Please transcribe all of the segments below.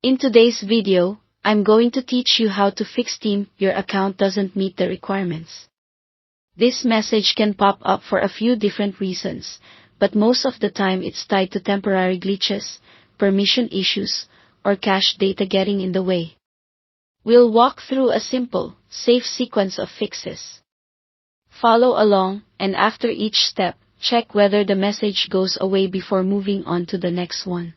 In today's video, I'm going to teach you how to fix Steam your account doesn't meet the requirements. This message can pop up for a few different reasons, but most of the time it's tied to temporary glitches, permission issues, or cache data getting in the way. We'll walk through a simple, safe sequence of fixes. Follow along, and after each step, check whether the message goes away before moving on to the next one.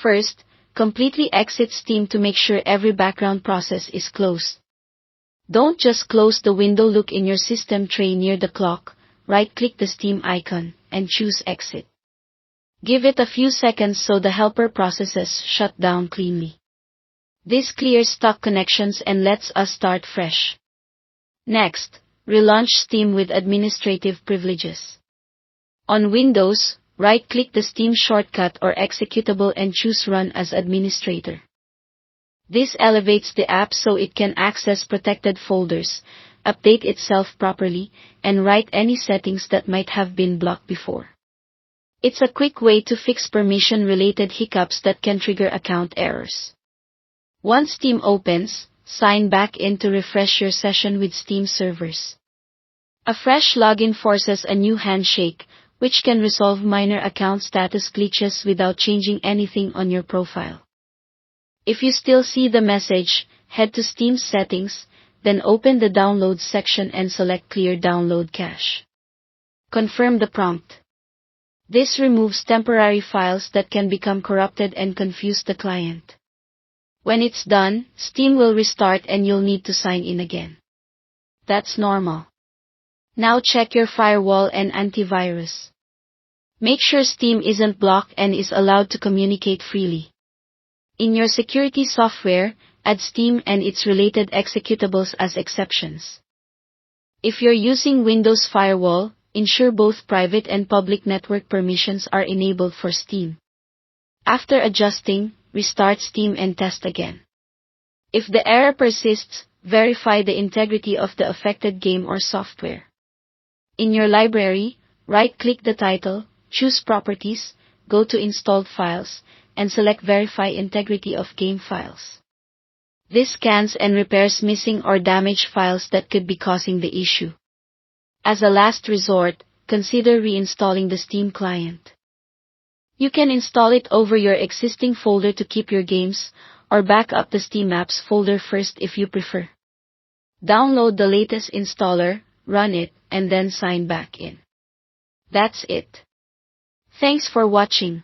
First, completely exit Steam to make sure every background process is closed. Don't just close the window. Look in your system tray near the clock, right-click the Steam icon, and choose Exit. Give it a few seconds so the helper processes shut down cleanly. This clears stuck connections and lets us start fresh. Next, relaunch Steam with administrative privileges. On Windows, right-click the Steam shortcut or executable and choose Run as Administrator. This elevates the app so it can access protected folders, update itself properly, and write any settings that might have been blocked before. It's a quick way to fix permission-related hiccups that can trigger account errors. Once Steam opens, sign back in to refresh your session with Steam servers. A fresh login forces a new handshake, which can resolve minor account status glitches without changing anything on your profile. If you still see the message, head to Steam's settings, then open the Downloads section and select Clear Download Cache. Confirm the prompt. This removes temporary files that can become corrupted and confuse the client. When it's done, Steam will restart and you'll need to sign in again. That's normal. Now check your firewall and antivirus. Make sure Steam isn't blocked and is allowed to communicate freely. In your security software, add Steam and its related executables as exceptions. If you're using Windows Firewall, ensure both private and public network permissions are enabled for Steam. After adjusting, restart Steam and test again. If the error persists, verify the integrity of the affected game or software. In your library, right-click the title, choose Properties, go to Installed Files, and select Verify Integrity of Game Files. This scans and repairs missing or damaged files that could be causing the issue. As a last resort, consider reinstalling the Steam client. You can install it over your existing folder to keep your games, or back up the Steam Apps folder first if you prefer. Download the latest installer, run it, and then sign back in. That's it. Thanks for watching.